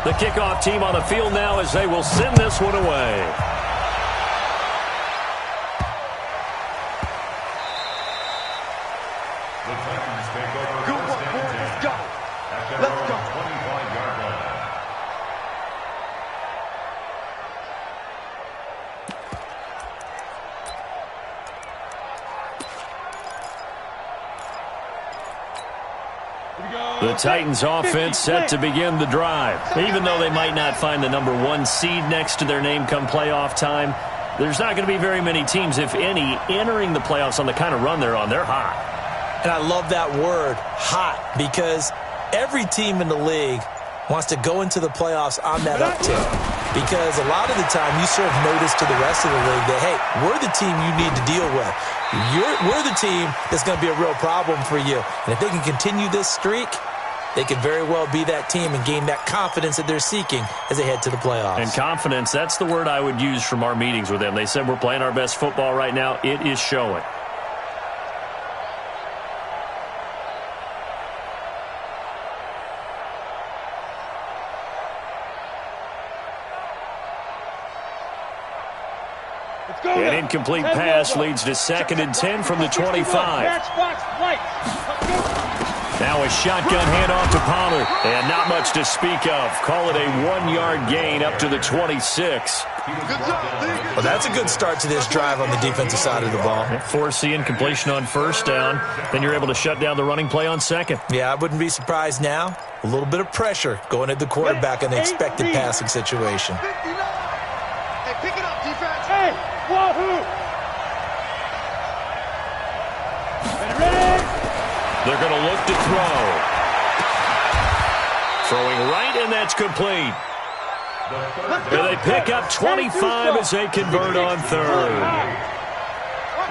The kickoff team on the field now as they will send this one away. The Titans offense set to begin the drive. Even though they might not find the number 1 seed next to their name come playoff time, there's not going to be very many teams, if any, entering the playoffs on the kind of run they're on. They're hot. And I love that word, hot, because every team in the league wants to go into the playoffs on that uptick. Because a lot of the time you serve notice to the rest of the league that, hey, we're the team you need to deal with. We're the team that's going to be a real problem for you. And if they can continue this streak, they could very well be that team and gain that confidence that they're seeking as they head to the playoffs. And confidence, that's the word I would use from our meetings with them. They said we're playing our best football right now. It is showing. An incomplete pass leads to 2nd and 10 from the 25. Now a shotgun handoff to Pollard, and not much to speak of. Call it a 1-yard gain up to the 26. Well, that's a good start to this drive on the defensive side of the ball. Force the incompletion on 1st down. Then you're able to shut down the running play on 2nd. Yeah, I wouldn't be surprised now. A little bit of pressure going at the quarterback in the expected passing situation. Hey, pick it up, defense. Hey, wahoo! Ready? They're going to look to throw. Throwing right, and that's complete. And they pick up 25 as they convert on 3rd.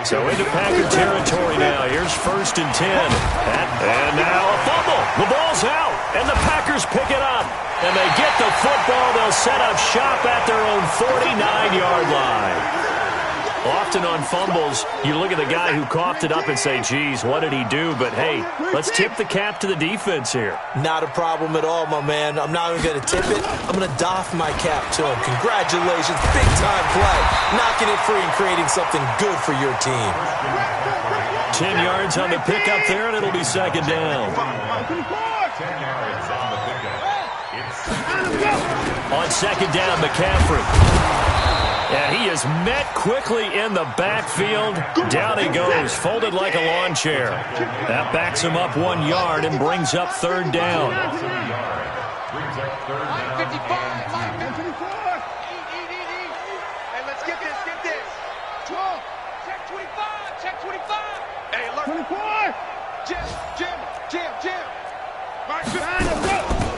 So into Packer territory now. Here's 1st and 10. And now a fumble. The ball's out, and the Packers pick it up. And they get the football. They'll set up shop at their own 49-yard line. Often on fumbles, you look at the guy who coughed it up and say, geez, what did he do? But, hey, let's tip the cap to the defense here. Not a problem at all, my man. I'm not even going to tip it. I'm going to doff my cap to him. Congratulations. Big-time play. Knocking it free and creating something good for your team. 10 yards on the pickup there, and it'll be 2nd down. 10 yards on the pickup. On 2nd down, McCaffrey. And he is met quickly in the backfield. Down he goes, folded like a lawn chair. That backs him up 1 yard and brings up 3rd down. Brings up 3rd down. 55. Hey, let's get this, get this. 12. Check 25, check 25. Hey, alert. 24. Jim.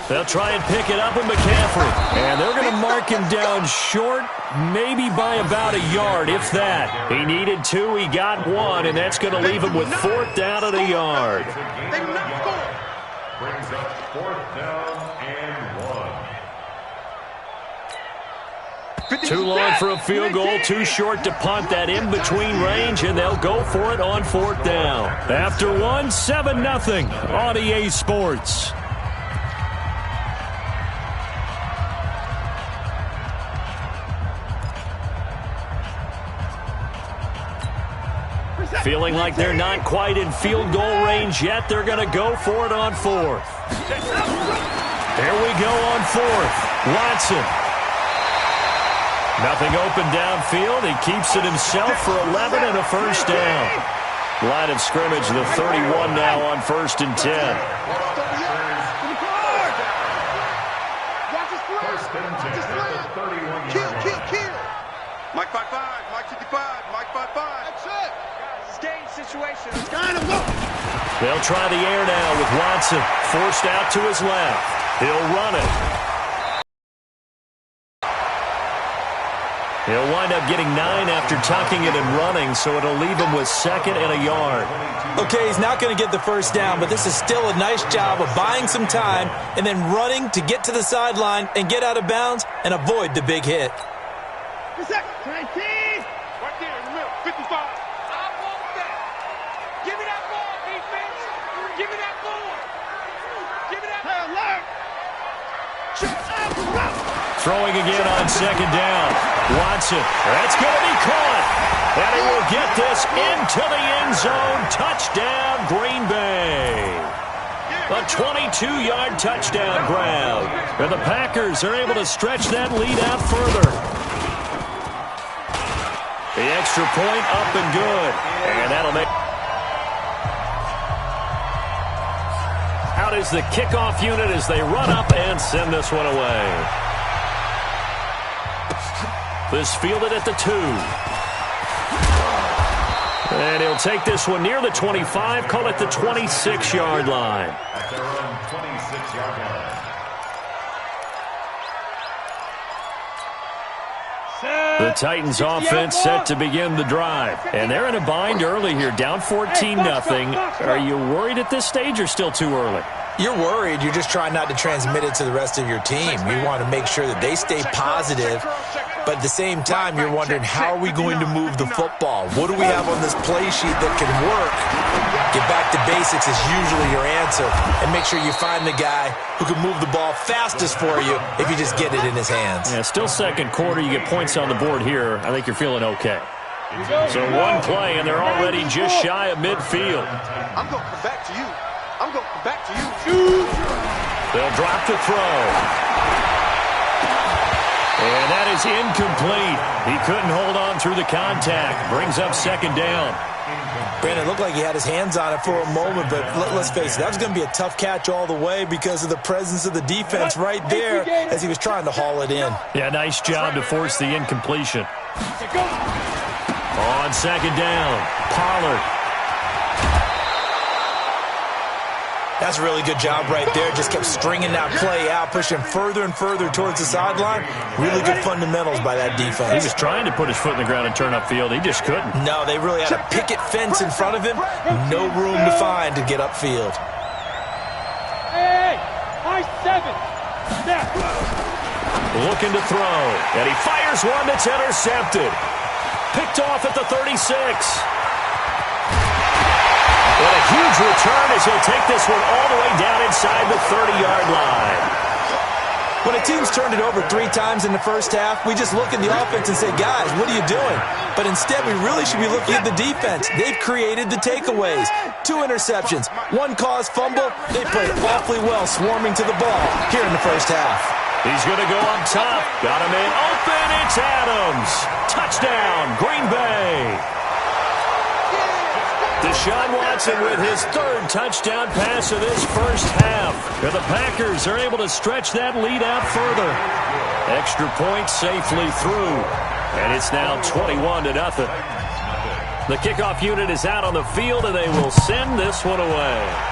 They'll try and pick it up with McCaffrey. And they're going to mark him down short, maybe by about a yard, if that. He needed 2, he got 1, and that's going to leave him with 4th down at a yard. They will not score. Brings up 4th down and 1. Too long for a field goal, too short to punt. That in-between range, and they'll go for it on 4th down. After 1, 7-0 on EA Sports. Feeling like they're not quite in field goal range yet. They're going to go for it on 4th. There we go on 4th. Watson. Nothing open downfield. He keeps it himself for 11 and a 1st down. Line of scrimmage, the 31 now on 1st and 10. Kill. Mike 5-5, Mike 55, Mike 5-5. That's it. Game situation. It's kind of go. They'll try the air now with Watson forced out to his left. He'll run it. He'll wind up getting 9 after tucking it and running, so it'll leave him with 2nd and a yard. Okay, he's not going to get the 1st down, but this is still a nice job of buying some time and then running to get to the sideline and get out of bounds and avoid the big hit. 19. Right there in the middle. 55. I want that. Give me that ball, defense. Give me that ball. Give me that. Hey, alert. Throwing again on second down. Watson. That's going to be caught. And he will get this into the end zone. Touchdown, Green Bay. A 22-yard touchdown grab. And the Packers are able to stretch that lead out further. The extra point up and good. And that'll make... Out is the kickoff unit as they run up and send this one away. This fielded at the 2. And he'll take this one near the 25, call it the 26-yard line. At their own 26-yard line. The Titans offense set to begin the drive. And they're in a bind early here, down 14-0. Are you worried at this stage or still too early? You're worried. You're just trying not to transmit it to the rest of your team. You want to make sure that they stay positive. But at the same time, you're wondering, how are we going to move the football? What do we have on this play sheet that can work? Get back to basics is usually your answer. And make sure you find the guy who can move the ball fastest for you if you just get it in his hands. Yeah, still second quarter. You get points on the board here. I think you're feeling okay. So one play, and they're already just shy of midfield. I'm going to come back to you. I'm going to come back to you. They'll drop the throw. And that is incomplete. He couldn't hold on through the contact. Brings up second down. Brandon, it looked like he had his hands on it for a moment, but let's face it, that was going to be a tough catch all the way because of the presence of the defense right there as he was trying to haul it in. Yeah, nice job to force the incompletion. On second down, Pollard. That's a really good job right there. Just kept stringing that play out, pushing further and further towards the sideline. Really good fundamentals by that defense. He was trying to put his foot in the ground and turn upfield. He just couldn't. No, they really had a picket fence in front of him. No room to find to get upfield. Hey, high 7. Snap. Looking to throw. And he fires one that's intercepted. Picked off at the 36. And a huge return as he'll take this one all the way down inside the 30-yard line. When a team's turned it over 3 times in the first half, we just look at the offense and say, guys, what are you doing? But instead, we really should be looking at the defense. They've created the takeaways. 2 interceptions, 1 caused fumble. They played awfully well swarming to the ball here in the first half. He's going to go up top. Got a man open. It's Adams. Touchdown, Green Bay. Deshaun Watson with his 3rd touchdown pass of this first half. And the Packers are able to stretch that lead out further. Extra point safely through. And it's now 21-0. The kickoff unit is out on the field, and they will send this one away.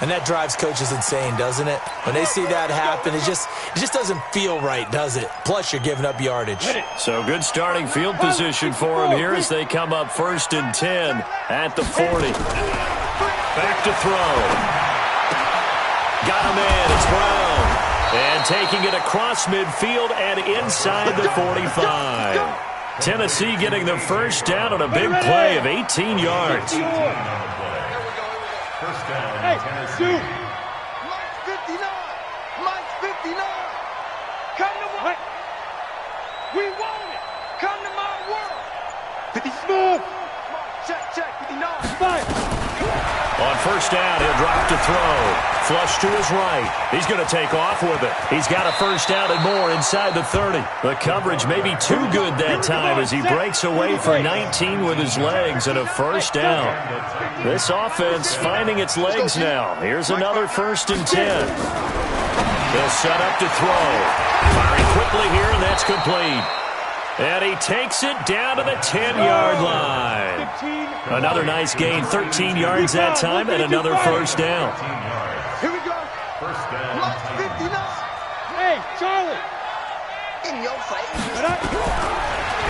And that drives coaches insane, doesn't it? When they see that happen, it just doesn't feel right, does it? Plus, you're giving up yardage. So good starting field position for him here as they come up 1st and 10 at the 40. Back to throw. Got a man. It's Brown. And taking it across midfield and inside the 45. Tennessee getting the first down on a big play of 18 yards. First down, Tennessee. Mike's 59. Mike's 59. Come to what? We want it. Come to my world. 50 smooth. Check, 59. Fire. On first down, he'll drop to throw. Flush to his right. He's going to take off with it. He's got a first down and more inside the 30. The coverage may be too good that time as he breaks away for 19 with his legs and a first down. This offense finding its legs now. Here's another 1st and 10. They'll set up to throw. Firing quickly here, and that's complete. And he takes it down to the 10-yard line. Another nice gain, 13 yards that time, and another first down. Here we go. First down, Mike's 59. Hey, Charlie. In your face.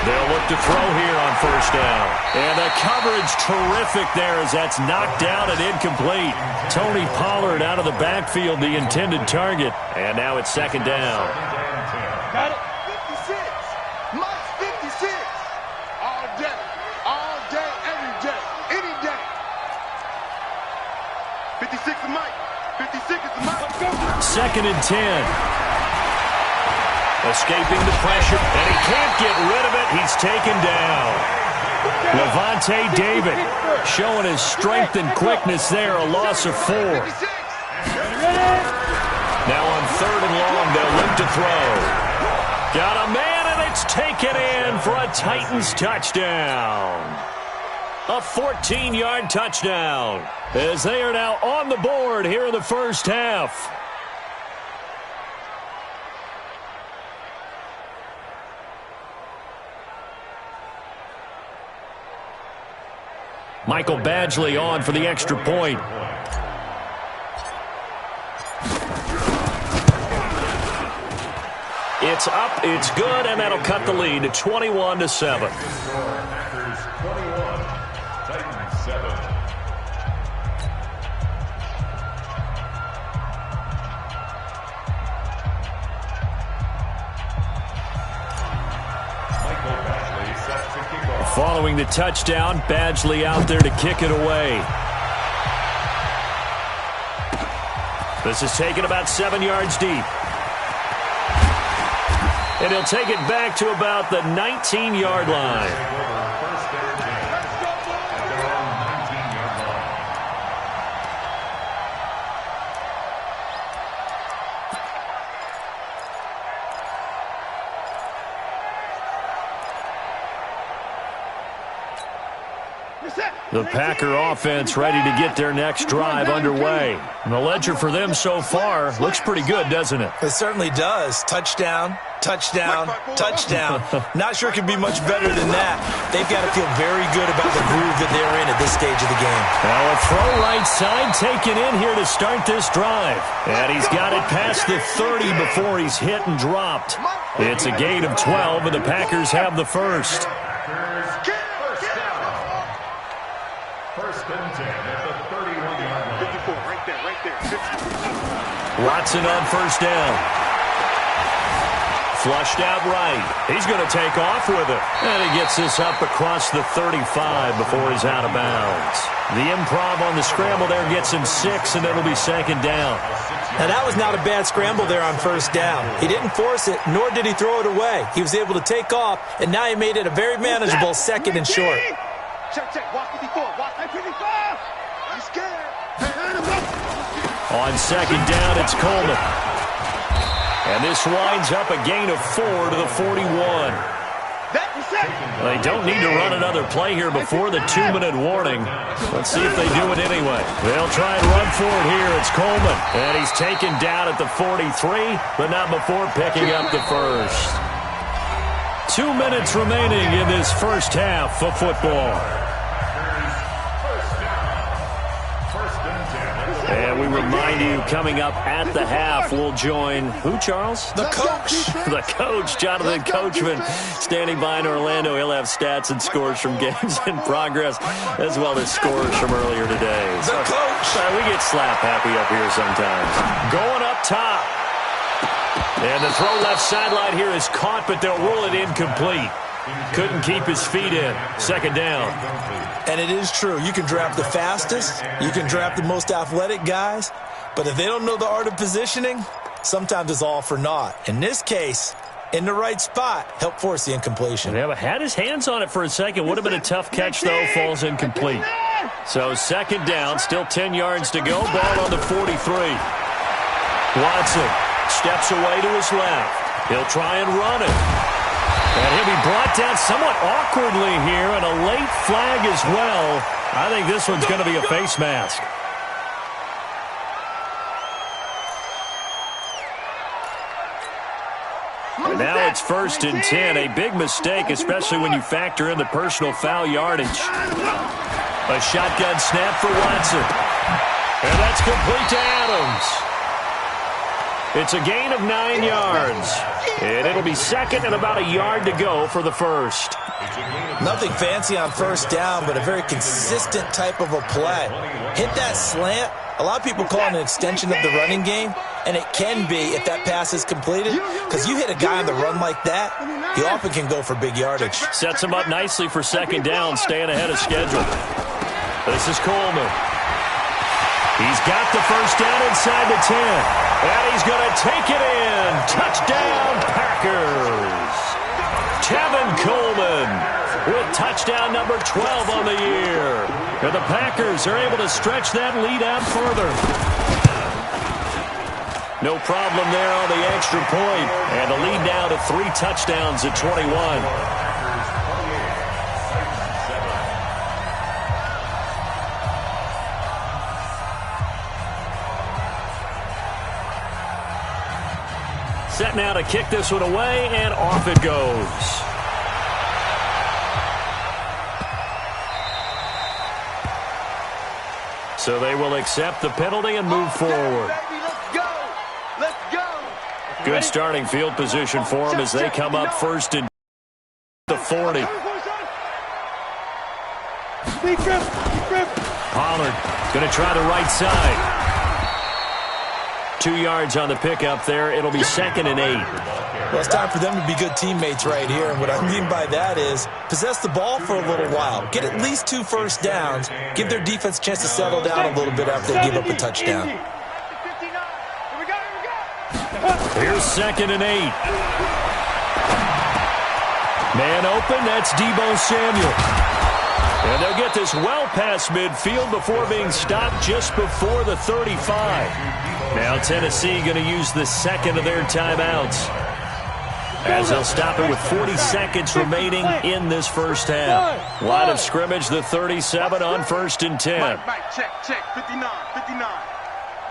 They'll look to throw here on first down. And the coverage terrific there as that's knocked down and incomplete. Tony Pollard out of the backfield, the intended target. And now it's second down. Got it. 56. Mike's 56. All day, every day, any day. 56 of Mike. 50 seconds to mark. 2nd and 10. Escaping the pressure, and he can't get rid of it. He's taken down. Levante David showing his strength and quickness there, a loss of 4. Now on 3rd and long, they'll look to throw. Got a man, and it's taken in for a Titans touchdown. A 14-yard touchdown as they are now on the board here in the first half. Michael Badgley on for the extra point. It's up, it's good, and that'll cut the lead to 21-7. Packers 21, Titans 7. Michael Badgley set to kick off. Following the touchdown, Badgley out there to kick it away. This is taken about 7 yards deep. And he'll take it back to about the 19-yard line. First down at their own 19-yard line. The Packer offense ready to get their next drive underway. And the ledger for them so far looks pretty good, doesn't it? It certainly does. Touchdown, touchdown, touchdown. Not sure it can be much better than that. They've got to feel very good about the groove that they're in at this stage of the game. Now a throw right side taken in here to start this drive. And he's got it past the 30 before he's hit and dropped. It's a gain of 12, and the Packers have the first. First and 10 at the 31-yard line. 54, right there. 50. Watson on first down. Flushed out right. He's going to take off with it. And he gets this up across the 35 before he's out of bounds. The improv on the scramble there gets him 6, and it'll be 2nd down. Now, that was not a bad scramble there on first down. He didn't force it, nor did he throw it away. He was able to take off, and now he made it a very manageable 2nd and short. Check. Watch 54. Watch 55. I'm scared. On 2nd down, it's Coleman. And this winds up a gain of 4 to the 41. They don't need to run another play here before the 2-minute warning. Let's see if they do it anyway. They'll try and run for it here. It's Coleman. And he's taken down at the 43, but not before picking up the first. 2 minutes remaining in this first half of football. And we remind you, coming up at the half, we'll join who, Charles? The coach. The coach, Jonathan Coachman, standing by in Orlando. He'll have stats and scores from games in progress, as well as scores from earlier today. The coach. We get slap happy up here sometimes. Going up top. And the throw left sideline here is caught, but they'll rule it incomplete. Couldn't keep his feet in. 2nd down. And it is true. You can draft the fastest. You can draft the most athletic guys. But if they don't know the art of positioning, sometimes it's all for naught. In this case, in the right spot, help force the incompletion. Yeah, but had his hands on it for a second. Would have been a tough catch, though. Falls incomplete. So 2nd down, still 10 yards to go. Ball on the 43. Watson steps away to his left. He'll try and run it. And he'll be brought down somewhat awkwardly here, and a late flag as well. I think this one's going to be a face mask. And now it's 1st and 10. A big mistake, especially when you factor in the personal foul yardage. A shotgun snap for Watson. And that's complete to Adams. It's a gain of 9 yards. And it'll be 2nd and about a yard to go for the first. Nothing fancy on first down, but a very consistent type of a play. Hit that slant. A lot of people call it an extension of the running game, and it can be if that pass is completed, because you hit a guy on the run like that, he often can go for big yardage. Sets him up nicely for 2nd down, staying ahead of schedule. This is Coleman. He's got the first down inside the 10. And he's going to take it in. Touchdown, Packers. Tevin Coleman with touchdown number 12 on the year. And the Packers are able to stretch that lead out further. No problem there on the extra point. And the lead now to 3 touchdowns at 21. Set now to kick this one away, and off it goes. So they will accept the penalty and move forward. Let's go. Good starting field position for them as they come up first and the 40. Pollard going to try the right side. 2 yards on the pickup there. It'll be 2nd and 8. Well, it's time for them to be good teammates right here. And what I mean by that is possess the ball for a little while. Get at least 2 first downs. Give their defense a chance to settle down a little bit after they give up a touchdown. Here's 2nd and 8. Man open. That's Deebo Samuel. And they'll get this well past midfield before being stopped just before the 35. Now Tennessee going to use the second of their timeouts as they'll stop it with 40 seconds remaining in this first half. Line of scrimmage, the 37 on 1st and 10. Check, 59.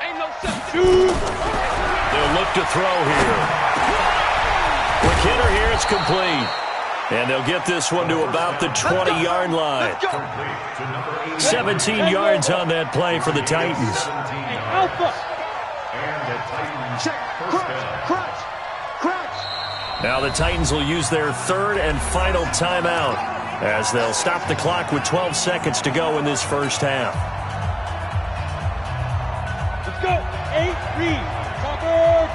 Ain't no They'll look to throw here. Quick hitter here, it's complete. And they'll get this one to about the 20-yard line. 17 yards on that play for the Titans. Now the Titans will use their 3rd and final timeout as they'll stop the clock with 12 seconds to go in this first half. Let's go. 8 read.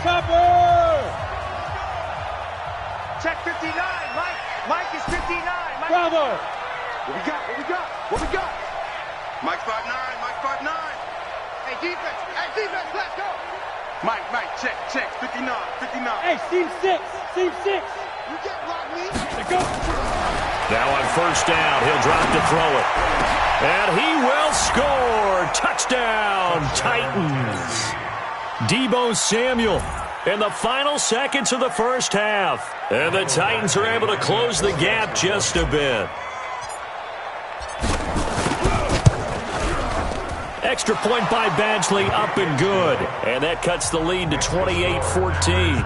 Chopper. Check 59. Mike is 59. Bravo. What we got? Mike 5'9". Hey, defense, let's go. Mike, check. 59. Hey, seam 6. You can't block me. Let's go. Now on first down, he'll drop to throw it. And he will score. Touchdown, Titans. Deebo Samuel in the final seconds of the first half. And the Titans are able to close the gap just a bit. Extra point by Badgley, up and good. And that cuts the lead to 28-14.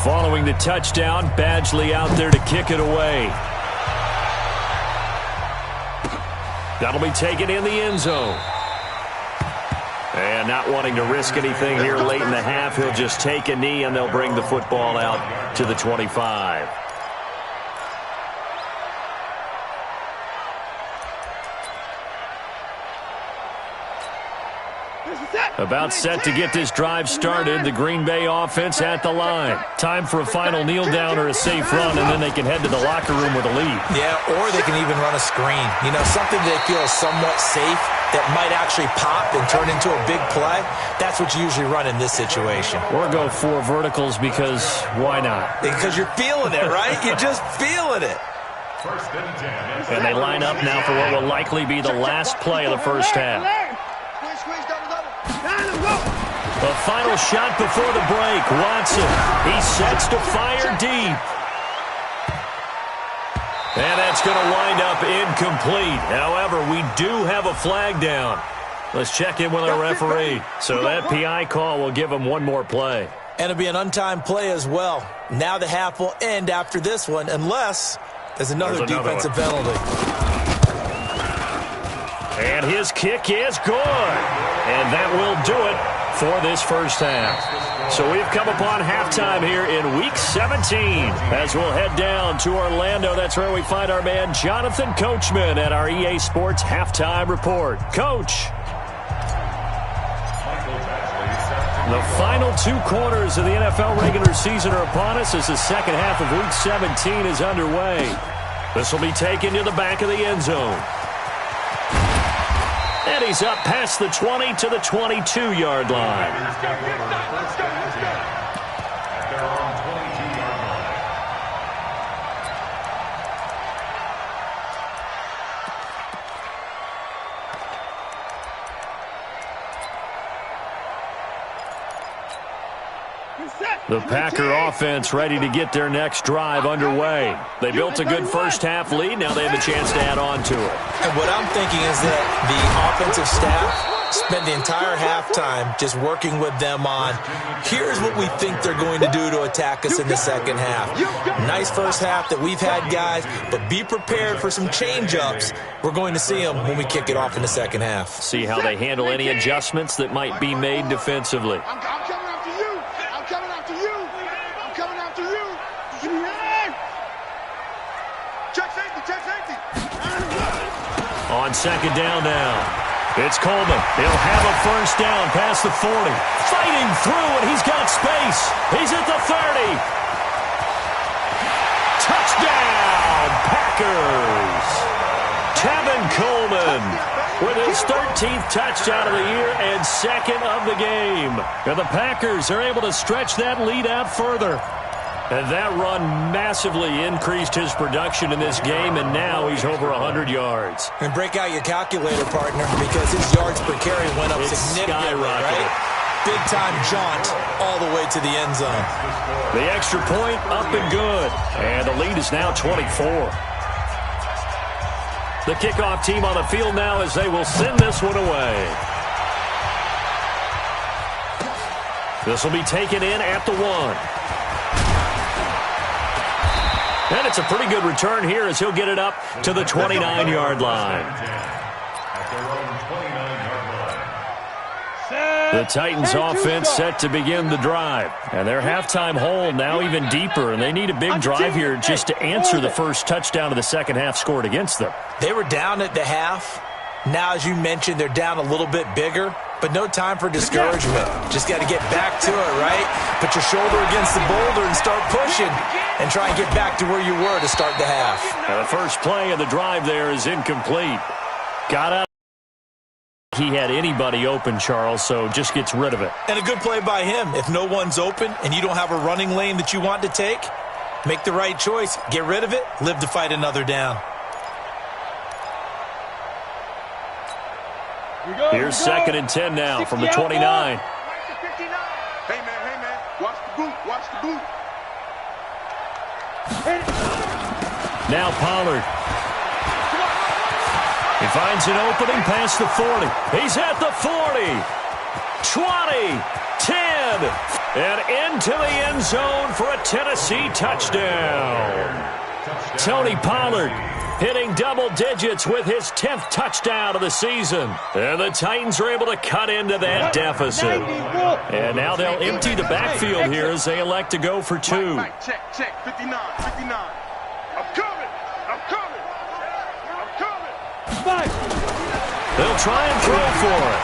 Following the touchdown, Badgley out there to kick it away. That'll be taken in the end zone. And not wanting to risk anything here late in the half, he'll just take a knee and they'll bring the football out to the 25. About set to get this drive started. The Green Bay offense at the line. Time for a final kneel down or a safe run, and then they can head to the locker room with a lead. Yeah, or they can even run a screen. You know, something they feel is somewhat safe that might actually pop and turn into a big play. That's what you usually run in this situation. Or go 4 verticals because why not? Because you're feeling it, right? You're just feeling it. And they line up now for what will likely be the last play of the first half. The final shot before the break. Watson, he sets to fire deep. And that's going to wind up incomplete. However, we do have a flag down. Let's check in with our referee. So that PI call will give him one more play. And it'll be an untimed play as well. Now the half will end after this one unless there's another defensive penalty. And his kick is good. And that will do it for this first half. So we've come upon halftime here in Week 17 as we'll head down to Orlando. That's where we find our man Jonathan Coachman at our EA Sports Halftime Report. Coach. The final 2 quarters of the NFL regular season are upon us as the second half of Week 17 is underway. This will be taken to the back of the end zone. And he's up past the 20 to the 22-yard line. The Packer offense ready to get their next drive underway. They built a good first-half lead. Now they have a chance to add on to it. And what I'm thinking is that the offensive staff spent the entire halftime just working with them on, here's what we think they're going to do to attack us in the second half. Nice first half that we've had, guys, but be prepared for some change-ups. We're going to see them when we kick it off in the second half. See how they handle any adjustments that might be made defensively. On second down now, it's Coleman. He'll have a first down past the 40. Fighting through, and he's got space. He's at the 30. Touchdown, Packers. Tevin Coleman with his 13th touchdown of the year and second of the game. And the Packers are able to stretch that lead out further. And that run massively increased his production in this game, and now he's over 100 yards. And break out your calculator, partner, because his yards per carry went up significantly, right? Big-time jaunt all the way to the end zone. The extra point up and good. And the lead is now 24. The kickoff team on the field now as they will send this one away. This will be taken in at the 1. And it's a pretty good return here as he'll get it up to the 29-yard line. The Titans offense set to begin the drive. And their halftime hole now even deeper. And they need a big drive here just to answer the first touchdown of the second half scored against them. They were down at the half. Now, as you mentioned, they're down a little bit bigger. But no time for discouragement. Just got to get back to it, right? Put your shoulder against the boulder and start pushing. And try and get back to where you were to start the half. Now the first play of the drive there is incomplete. Got out. He had anybody open, Charles, so just gets rid of it. And a good play by him. If no one's open and you don't have a running lane that you want to take, make the right choice. Get rid of it. Live to fight another down. Here's second and 10 now from the 29. Hey, man. Watch the boot. Now Pollard. He finds an opening past the 40. He's at the 40. 20. 10. And into the end zone for a Tennessee touchdown. Tony Pollard hitting double digits with his 10th touchdown of the season. And the Titans are able to cut into that deficit. And now they'll empty the backfield here as they elect to go for 2. Check. 59. I'm coming. They'll try and throw for it.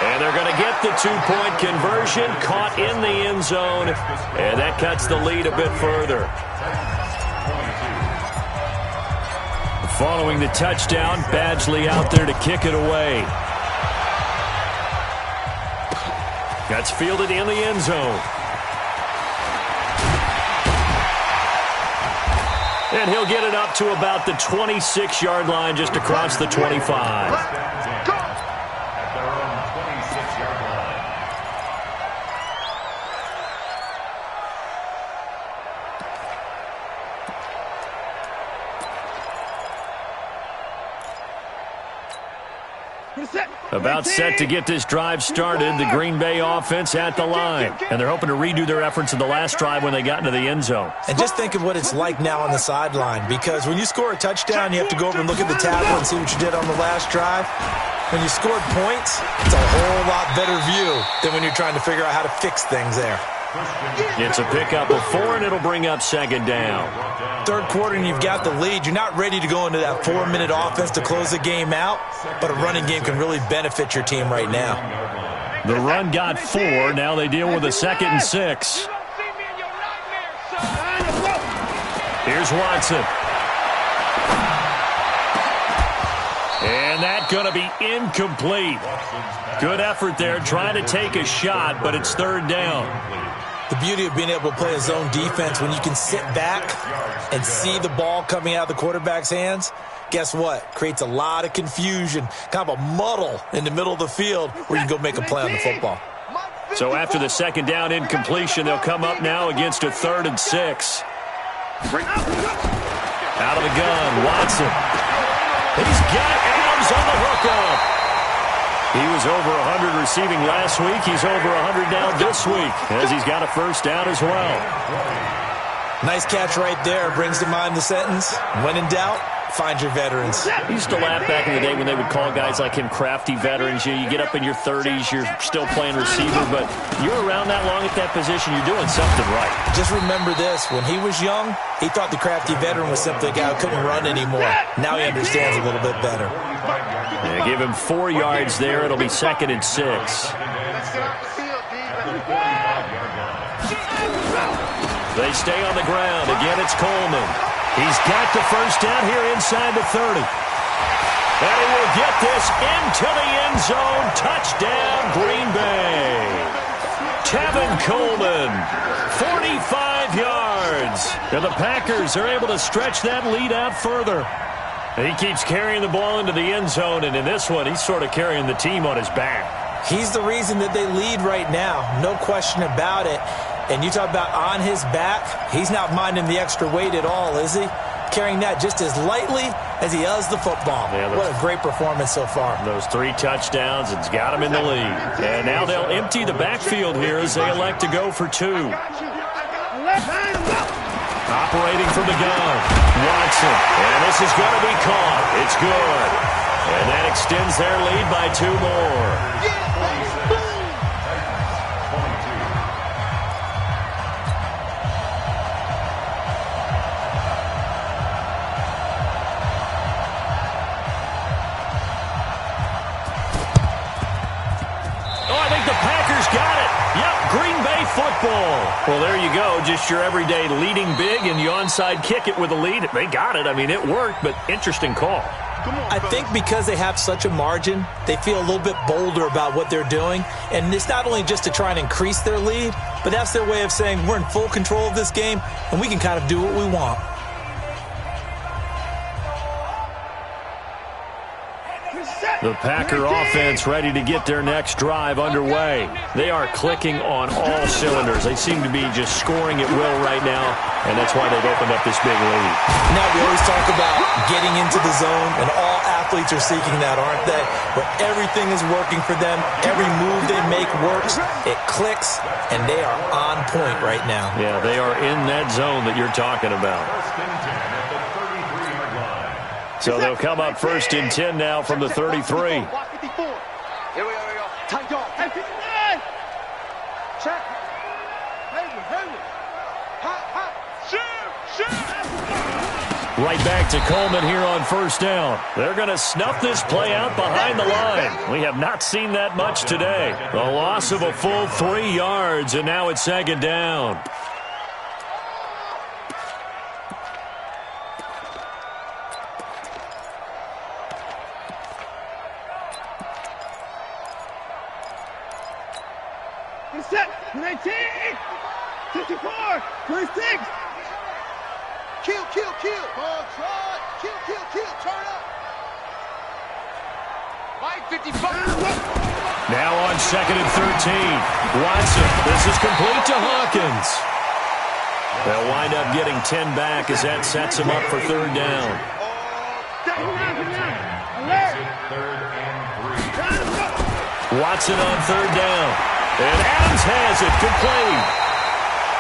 And they're going to get the 2-point conversion, caught in the end zone. And that cuts the lead a bit further. Following the touchdown, Badgley out there to kick it away. That's fielded in the end zone. And he'll get it up to about the 26-yard line just across the 25. About set to get this drive started, the Green Bay offense at the line. And they're hoping to redo their efforts in the last drive when they got into the end zone. And just think of what it's like now on the sideline, because when you score a touchdown, you have to go over and look at the tablet and see what you did on the last drive. When you scored points, it's a whole lot better view than when you're trying to figure out how to fix things there. It's a pickup of 4, and it'll bring up second down. Third quarter, and you've got the lead. You're not ready to go into that 4-minute offense to close the game out, but a running game can really benefit your team right now. The run got 4. Now they deal with a 2nd and 6. Here's Watson. And that's going to be incomplete. Good effort there trying to take a shot, but it's third down. The beauty of being able to play a zone defense when you can sit back and see the ball coming out of the quarterback's hands, guess what? Creates a lot of confusion, kind of a muddle in the middle of the field where you can go make a play on the football. So after the second down incompletion, they'll come up now against a 3rd and 6. Out of the gun, Watson. He's got Adams on the hookup. He was over 100 receiving last week. He's over 100 now this week as he's got a first down as well. Nice catch right there. Brings to mind the sentence, when in doubt, find your veterans. He used to laugh back in the day when they would call guys like him crafty veterans. You get up in your 30s, you're still playing receiver, but you're around that long at that position, you're doing something right. Just remember this. When he was young, he thought the crafty veteran was simply a guy who couldn't run anymore. Now he understands a little bit better. Yeah, give him 4 yards there. It'll be 2nd and 6. They stay on the ground. Again, it's Coleman. He's got the first down here inside the 30. And he will get this into the end zone. Touchdown, Green Bay. Tevin Coleman, 45 yards. And the Packers are able to stretch that lead out further. And he keeps carrying the ball into the end zone, and in this one, he's sort of carrying the team on his back. He's the reason that they lead right now. No question about it. And you talk about on his back, he's not minding the extra weight at all, is he? Carrying that just as lightly as he does the football. Yeah, what a great performance so far. Those 3 touchdowns, it's got him in the lead. And now they'll empty the backfield here as they elect to go for 2. Operating from the gun, Watson. And this is going to be caught. It's good. And that extends their lead by 2 more. Well, there you go. Just your everyday leading big, and you onside kick it with a lead. They got it. I mean, it worked, but interesting call. I think because they have such a margin, they feel a little bit bolder about what they're doing. And it's not only just to try and increase their lead, but that's their way of saying we're in full control of this game, and we can kind of do what we want. The Packer offense ready to get their next drive underway. They are clicking on all cylinders. They seem to be just scoring at will right now, and that's why they've opened up this big lead. Now, we always talk about getting into the zone, and all athletes are seeking that, aren't they? But everything is working for them. Every move they make works. It clicks, and they are on point right now. Yeah, they are in that zone that you're talking about. So they'll come up 1st and 10 now from the 33. Here we go. Tight dog. Check. Right back to Coleman here on 1st down. They're going to snuff this play out behind the line. We have not seen that much today. A loss of a full 3 yards, and now it's 2nd down. Set, 19, 54, 26. Kill. Ball try. Kill. Turn up. Mike, 55. Now on 2nd and 13. Watson. This is complete to Hawkins. They'll wind up getting 10 back as that sets them up for 3rd down. Watson on 3rd down. And Adams has it complete.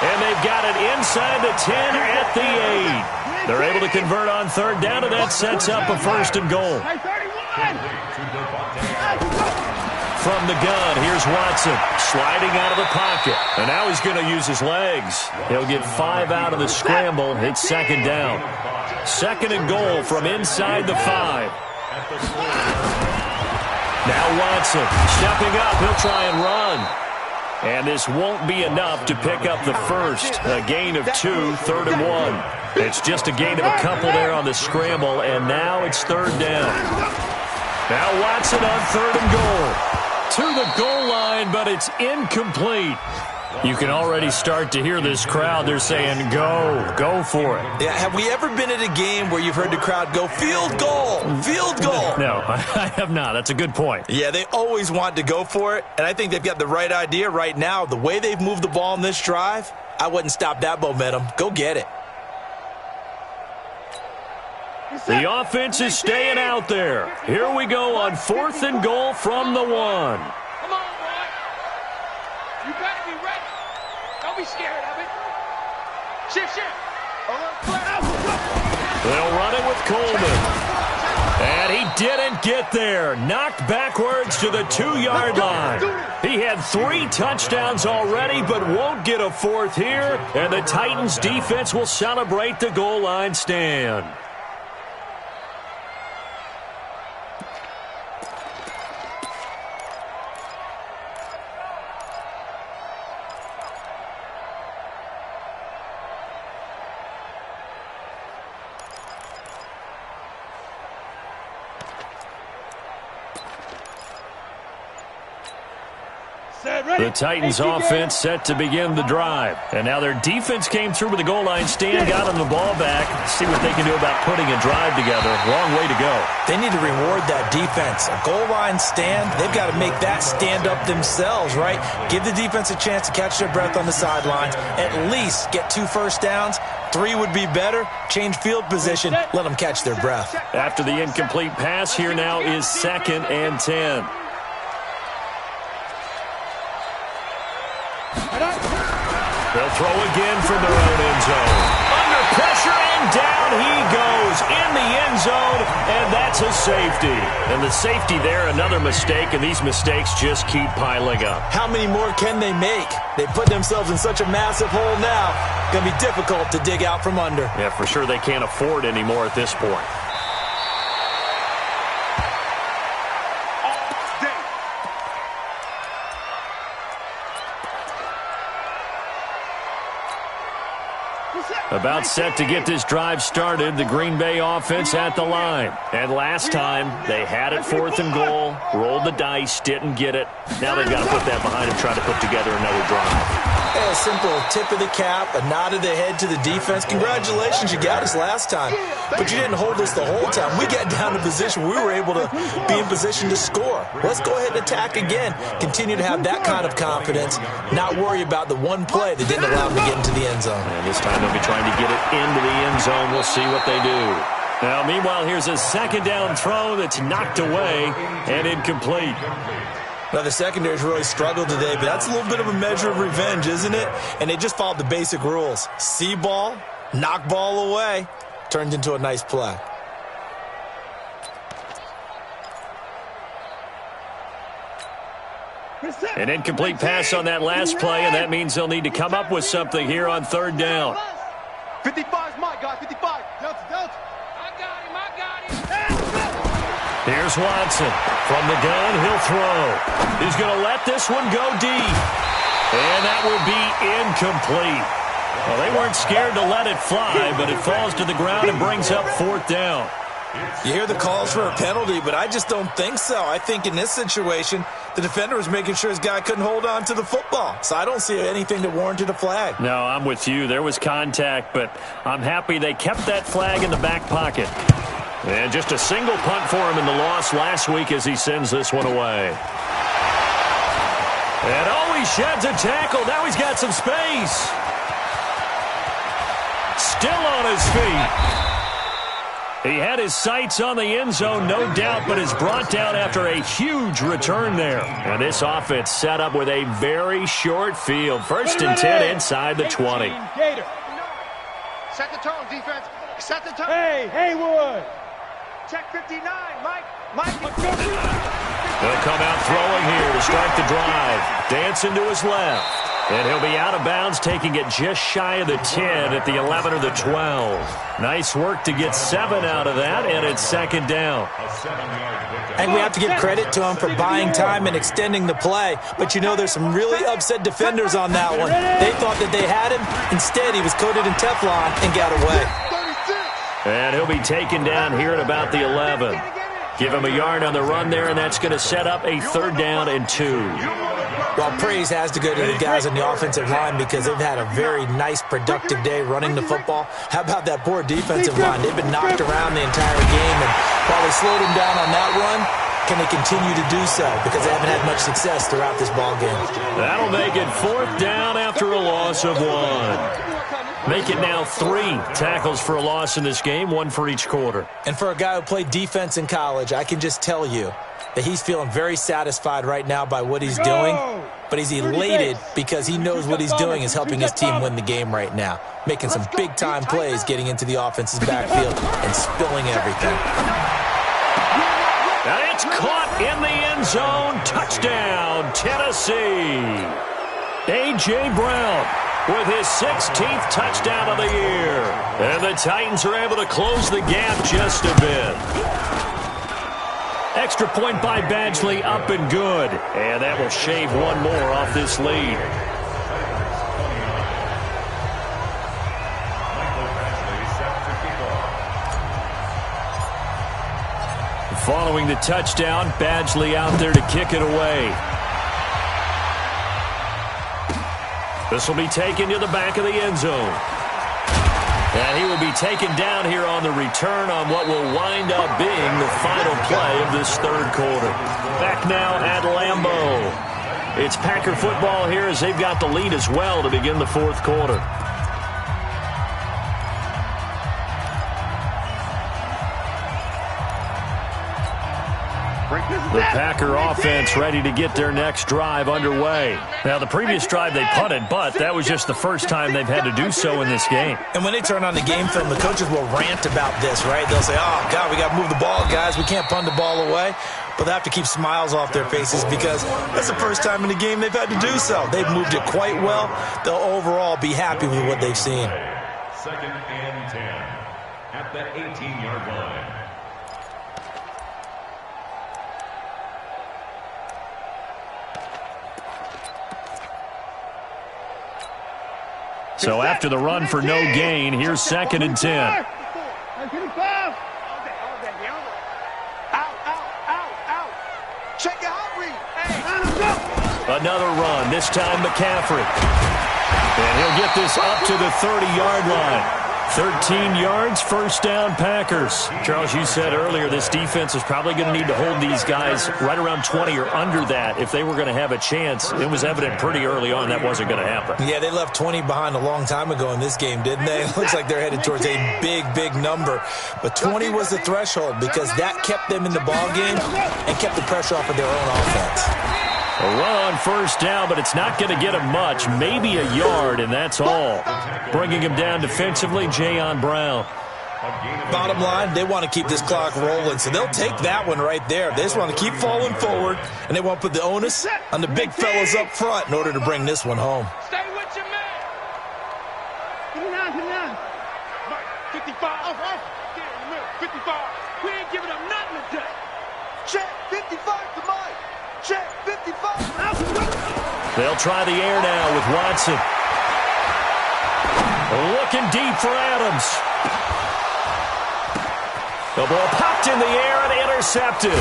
And they've got it inside the 10 at the 8. They're able to convert on 3rd down, and that sets up a 1st and goal. From the gun, here's Watson sliding out of the pocket. And now he's going to use his legs. He'll get 5 out of the scramble. It's 2nd down. 2nd and goal from inside the 5. Now Watson stepping up. He'll try and run. And this won't be enough to pick up the first. A gain of 2, 3rd and 1. It's just a gain of a couple there on the scramble, and now it's 3rd down. Now Watson on 3rd and goal. To the goal line, but it's incomplete. You can already start to hear this crowd. They're saying, go for it. Yeah, have we ever been at a game where you've heard the crowd go, field goal, field goal? No, I have not. That's a good point. Yeah, they always want to go for it, and I think they've got the right idea right now. The way they've moved the ball in this drive, I wouldn't stop that momentum. Go get it. The offense is staying out there. Here we go on 4th and goal from the 1. Come on, boy. You better be ready. Don't be scared of it. Shift. They'll run it with Coleman. And he didn't get there. Knocked backwards to the 2-yard line. He had 3 touchdowns already, but won't get a 4th here. And the Titans defense will celebrate the goal line stand. The Titans offense set to begin the drive. And now their defense came through with the goal line stand, got them the ball back. See what they can do about putting a drive together. Long way to go. They need to reward that defense. A goal line stand, they've got to make that stand up themselves, right? Give the defense a chance to catch their breath on the sidelines. At least get 2 first downs. 3 would be better. Change field position. Let them catch their breath. After the incomplete pass, here now is 2nd and 10. They'll throw again from their own end zone. Under pressure, and down he goes in the end zone, and that's a safety. And the safety there, another mistake, and these mistakes just keep piling up. How many more can they make? They put themselves in such a massive hole now. Going to be difficult to dig out from under. Yeah, for sure they can't afford any more at this point. About set to get this drive started, the Green Bay offense at the line. And last time, they had it 4th and goal, rolled the dice, didn't get it. Now they've got to put that behind them, try to put together another drive. A simple tip of the cap, a nod of the head to the defense. Congratulations, you got us last time. But you didn't hold us the whole time. We got down to position. We were able to be in position to score. Let's go ahead and attack again. Continue to have that kind of confidence. Not worry about the one play that didn't allow them to get into the end zone. And this time they'll be trying to get it into the end zone. We'll see what they do. Now, meanwhile, here's a 2nd down throw that's knocked away and incomplete. Now, the secondary's really struggled today, but that's a little bit of a measure of revenge, isn't it? And they just followed the basic rules. See ball, knock ball away, turned into a nice play. An incomplete pass on that last play, and that means they'll need to come up with something here on 3rd down. 55's my guy, 55. Delta. I got him. Here's Watson. From the gun, he'll throw. He's going to let this one go deep. And that will be incomplete. Well, they weren't scared to let it fly, but it falls to the ground and brings up 4th down. You hear the calls for a penalty, but I just don't think so. I think in this situation, the defender was making sure his guy couldn't hold on to the football. So I don't see anything that warranted a flag. No, I'm with you. There was contact, but I'm happy they kept that flag in the back pocket. And just a single punt for him in the loss last week as he sends this one away. And he sheds a tackle. Now he's got some space. Still on his feet. He had his sights on the end zone, no doubt, but is brought down after a huge return there. And this offense set up with a very short field. 1st and 10 inside the 20. Set the tone, defense. Set the tone. Hey, Haywood. Check 59, Mike. He'll come out throwing here to start the drive. Dancing to his left. And he'll be out of bounds, taking it just shy of the 10 at the 11 or the 12. Nice work to get 7 out of that, and it's 2nd down. And we have to give credit to him for buying time and extending the play. But, you know, there's some really upset defenders on that one. They thought that they had him. Instead, he was coated in Teflon and got away. And he'll be taken down here at about the 11. Give him a yard on the run there, and that's going to set up a 3rd down and 2. Well, praise has to go to the guys on the offensive line because they've had a very nice, productive day running the football. How about that poor defensive line? They've been knocked around the entire game, and while they slowed them down on that run, can they continue to do so? Because they haven't had much success throughout this ball game. That'll make it 4th down after a loss of 1. Make it now 3 tackles for a loss in this game, 1 for each quarter. And for a guy who played defense in college, I can just tell you that he's feeling very satisfied right now by what he's doing, but he's elated because he knows what he's doing is helping his team win the game right now, making some big-time plays, getting into the offense's backfield and spilling everything. And it's caught in the end zone. Touchdown, Tennessee. A.J. Brown with his 16th touchdown of the year. And the Titans are able to close the gap just a bit. Extra point by Badgley, up and good. And that will shave 1 more off this lead. Following the touchdown, Badgley out there to kick it away. This will be taken to the back of the end zone. And he will be taken down here on the return on what will wind up being the final play of this 3rd quarter. Back now at Lambeau. It's Packer football here as they've got the lead as well to begin the 4th quarter. The Packer offense ready to get their next drive underway. Now, the previous drive they punted, but that was just the first time they've had to do so in this game. And when they turn on the game film, the coaches will rant about this, right? They'll say, oh, God, we got to move the ball, guys. We can't punt the ball away. But they have to keep smiles off their faces because that's the first time in the game they've had to do so. They've moved it quite well. They'll overall be happy with what they've seen. 2nd and 10 at the 18-yard line. So after the run for no gain, here's 2nd and 10. Another run, this time McCaffrey. And he'll get this up to the 30-yard line. 13 yards, 1st down, Packers. Charles, you said earlier this defense is probably going to need to hold these guys right around 20 or under that if they were going to have a chance. It was evident pretty early on that wasn't going to happen. Yeah, they left 20 behind a long time ago in this game, didn't they? It looks like they're headed towards a big, big number. But 20 was the threshold because that kept them in the ball game and kept the pressure off of their own offense. A run on 1st down, but it's not going to get him much. Maybe a yard, and that's all. Bringing him down defensively, Jayon Brown. Bottom line, they want to keep this clock rolling, so they'll take that one right there. They just want to keep falling forward, and they want to put the onus on the big fellas up front in order to bring this one home. Stay with your man. Get it down. Mike, 55. Get in the middle. 55. We ain't giving up nothing today. Check 55 to Mike. Check 55. They'll try the air now with Watson. Looking deep for Adams. The ball popped in the air and intercepted.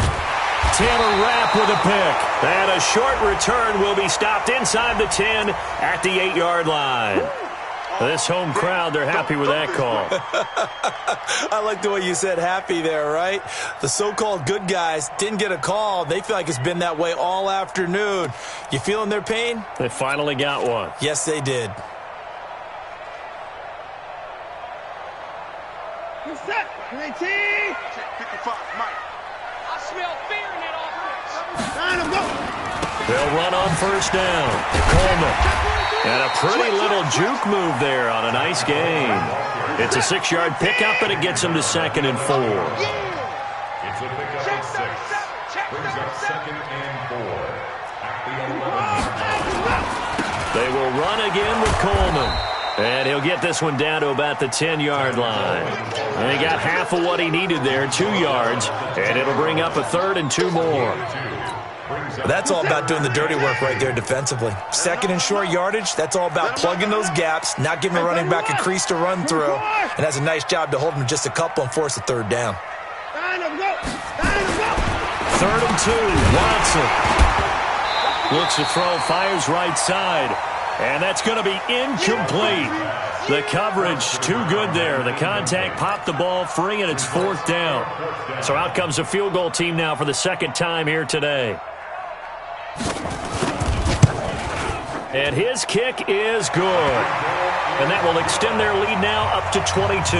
Taylor Rapp with a pick. And a short return will be stopped inside the 10 at the 8-yard line. This home crowd, they're happy with that call. I like the way you said happy there, right? The so-called good guys didn't get a call. They feel like it's been that way all afternoon. You feeling their pain? They finally got one. Yes, they did. Set. 19. Check 55, Mike. I smell fear in that offense. They'll run on 1st down. Coleman. And a pretty little juke move there on a nice gain. It's a 6-yard pickup, and it gets them to 2nd and 4. It's a pickup of 6. Brings up 2nd and 4 at the 11-yard line. They will run again with Coleman. And he'll get this one down to about the 10-yard line. And he got half of what he needed there, 2 yards. And it'll bring up a 3rd and 2 more. That's all about doing the dirty work right there defensively. 2nd and short yardage, that's all about plugging those gaps, not giving the running back a crease to run through. And that's a nice job to hold him just a couple and force a 3rd down. Third and 2. Watson looks to throw, fires right side. And that's going to be incomplete. The coverage too good there. The contact popped the ball free, and it's fourth down. So out comes a field goal team now for the second time here today. And his kick is good. And that will extend their lead now up to 22.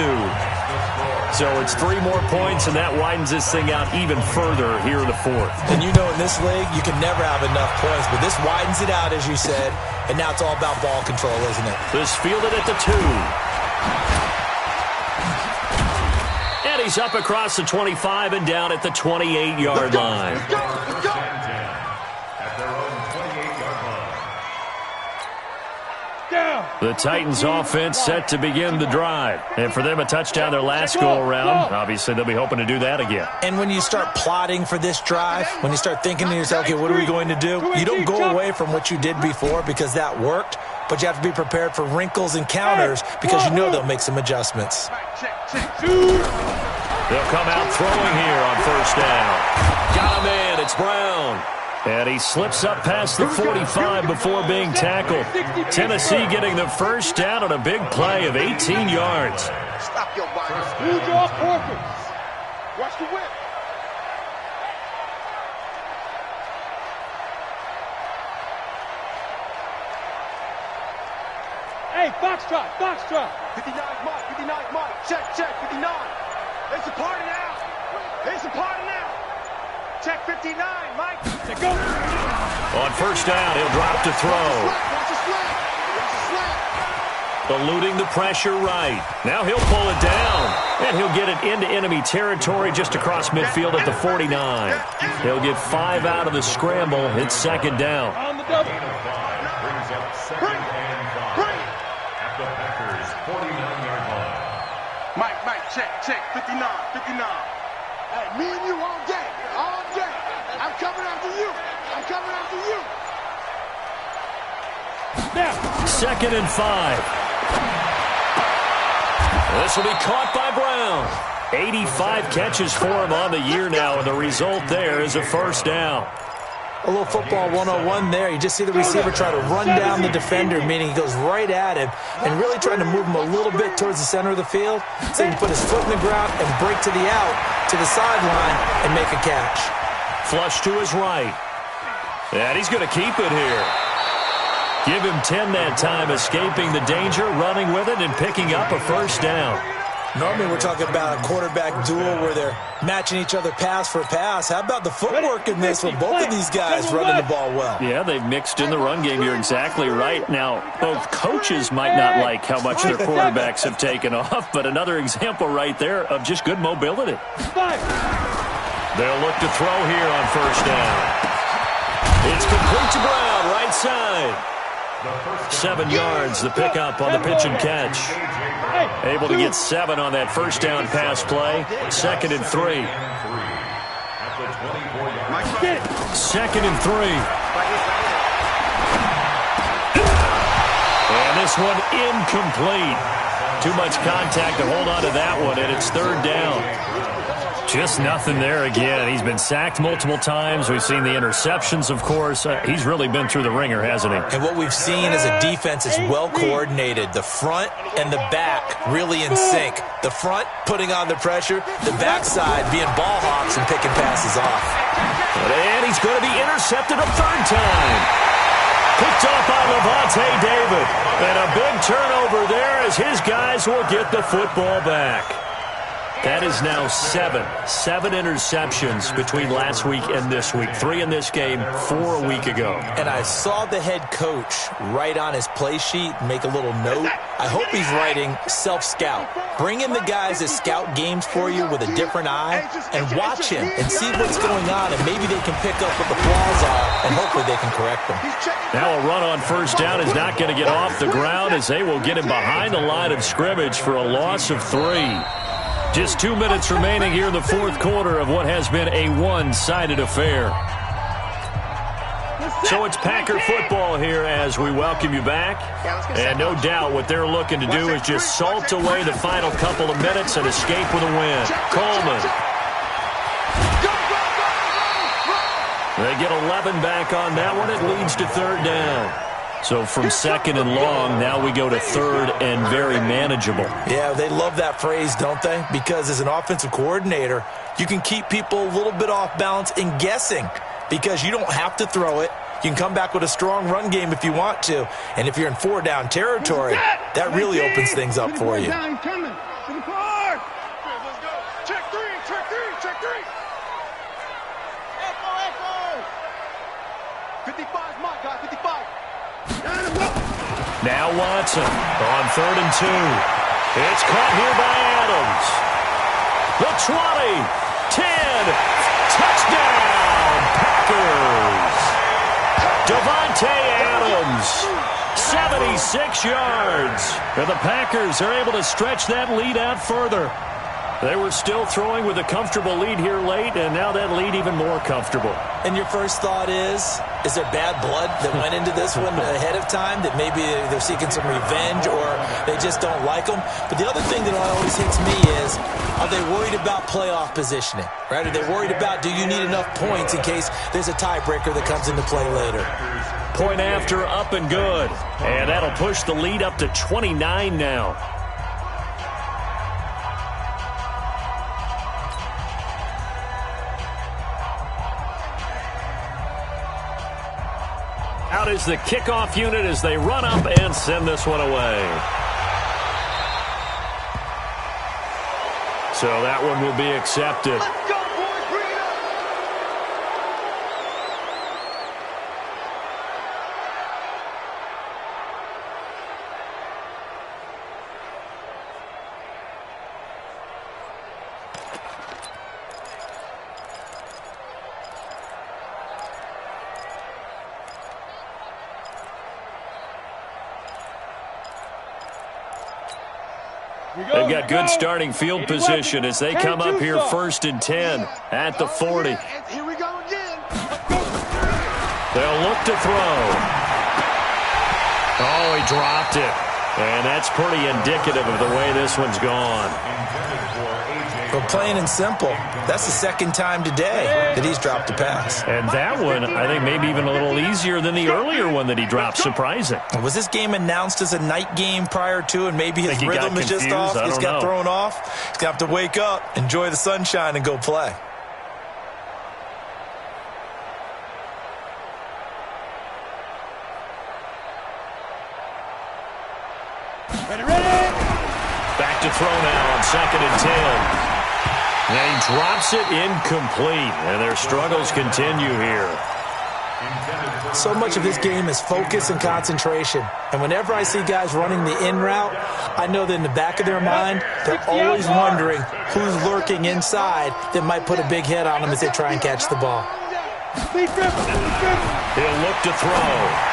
So it's 3 more points, and that widens this thing out even further here in the fourth. And you know in this league, you can never have enough points, but this widens it out, as you said, and now it's all about ball control, isn't it? This fielded at the 2. And he's up across the 25 and down at the 28-yard line. At their own 28-yard line. The Titans offense set to begin the drive. And for them, a touchdown their last go-around. Obviously, they'll be hoping to do that again. And when you start plotting for this drive, when you start thinking to yourself, okay, what are we going to do? You don't go away from what you did before because that worked, but you have to be prepared for wrinkles and counters because you know they'll make some adjustments. They'll come out throwing here on first down. Got him in. It's Brown. And he slips up past the 45 before being tackled. Tennessee getting the first down on a big play of 18 yards. Stop your body. Hold your quarters. Watch the whip. Hey, foxtrot, foxtrot. 59 mark, 59 mark. Check, 59. It's a party now. It's a party now. Check 59, Mike. Check go. On first down, he'll drop to throw. Watch the slap. Watch the slap. Eluding the pressure right. Now he'll pull it down. And he'll get it into enemy territory just across midfield at the 49. He'll get 5 out of the scramble. It's second down. On the double. Brings up second and 5 at the Packers' 49-yard line. Mike, check, 59. Hey, me and you all day. All day. I'm coming after you. I'm coming after you. Now. Second and 5. This will be caught by Brown. 85 catches for him on the year now, and the result there is a first down. A little football 101 there. You just see the receiver try to run down the defender, meaning he goes right at him and really trying to move him a little bit towards the center of the field so he can put his foot in the ground and break to the out, to the sideline, and make a catch. Flush to his right. And he's going to keep it here. Give him 10 that time, escaping the danger, running with it, and picking up a first down. Normally we're talking about a quarterback duel where they're matching each other pass for pass. How about the footwork in this with both of these guys running the ball well? Yeah, they've mixed in the run game. You're exactly right. Now, both coaches might not like how much their quarterbacks have taken off, but another example right there of just good mobility. They'll look to throw here on first down. It's complete to Brown, right side. 7 yards, the pickup on the pitch and catch. Able to get 7 on that first down pass play. Second and 3. Second and 3. And this one incomplete. Too much contact to hold on to that one, and it's third down. Just nothing there again. He's been sacked multiple times. We've seen the interceptions, of course. He's really been through the ringer, hasn't he? And what we've seen is a defense is well coordinated. The front and the back really in sync. The front putting on the pressure, the backside being ball hawks and picking passes off. And he's going to be intercepted a third time. Picked off by Levante David. And a big turnover there as his guys will get the football back. That is now 7 interceptions between last week and this week. 3 in this game, 4 a week ago. And I saw the head coach write on his play sheet, make a little note. I hope he's writing self-scout. Bring in the guys that scout games for you with a different eye and watch him and see what's going on, and maybe they can pick up what the flaws are, and hopefully they can correct them. Now a run on first down is not going to get off the ground as they will get him behind the line of scrimmage for a loss of 3. Just 2 minutes remaining here in the fourth quarter of what has been a one-sided affair. So it's Packer football here as we welcome you back. And no doubt what they're looking to do is just salt away the final couple of minutes and escape with a win. Coleman They get 11 back on that one. It leads to third down. So from second and long, now we go to third and very manageable. Yeah, they love that phrase, don't they? Because as an offensive coordinator, you can keep people a little bit off balance and guessing because you don't have to throw it. You can come back with a strong run game if you want to. And if you're in four-down territory, that really opens things up for you. Now Watson on 3rd and 2. It's caught here by Adams. The 20, 10, touchdown, Packers. Devontae Adams, 76 yards. And the Packers are able to stretch that lead out further. They were still throwing with a comfortable lead here late, and now that lead even more comfortable. And your first thought is there bad blood that went into this one ahead of time, that maybe they're seeking some revenge or they just don't like them? But the other thing that always hits me is, are they worried about playoff positioning? Right? Are they worried about, do you need enough points in case there's a tiebreaker that comes into play later? Point after, up and good. And that'll push the lead up to 29 now. Out is the kickoff unit as they run up and send this one away. So that one will be accepted. Let's go, boys. Bring it up. They've got good starting field position as they come up here 1st and 10 at the 40. Here we go again. They'll look to throw. Oh, he dropped it. And that's pretty indicative of the way this one's gone. But plain and simple, that's the second time today that he's dropped a pass. And that one, I think, maybe even a little easier than the earlier one that he dropped. Surprising. Was this game announced as a night game prior to, and maybe his rhythm is just off? He's got thrown off. He's going to have to wake up, enjoy the sunshine, and go play. Back to throw now on 2nd and 10. And he drops it incomplete, and their struggles continue here. So much of this game is focus and concentration. And whenever I see guys running the in route, I know that in the back of their mind, they're always wondering who's lurking inside that might put a big hit on them as they try and catch the ball. He'll look to throw.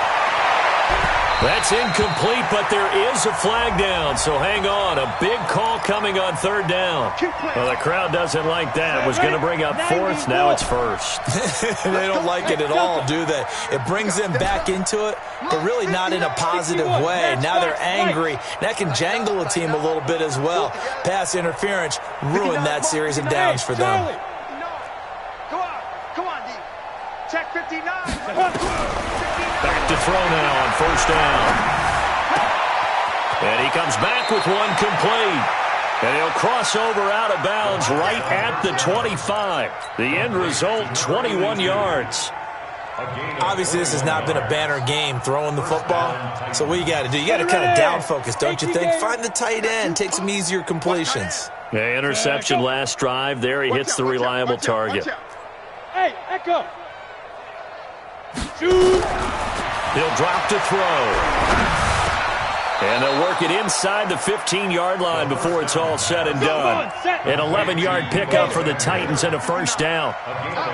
That's incomplete, but there is a flag down, so hang on. A big call coming on 3rd down. Well, the crowd doesn't like that. It was going to bring up 4th. Now it's 1st. They don't like it at all, do they? It brings them back into it, but really not in a positive way. Now they're angry. That can jangle a team a little bit as well. Pass interference ruined that series of downs for them. Come on, D. Check 59. Back to throw now on 1st down. And he comes back with one complete. And he'll cross over out of bounds right at the 25. The end result, 21 yards. Obviously, this has not been a banner game throwing the football. So what you got to do? You got to kind of down focus, don't you think? Find the tight end, take some easier completions. Yeah, interception last drive. There he hits the reliable target. Hey, Echo. He'll drop to throw. And they'll work it inside the 15-yard line before it's all said and done. An 11-yard pickup for the Titans and a 1st down.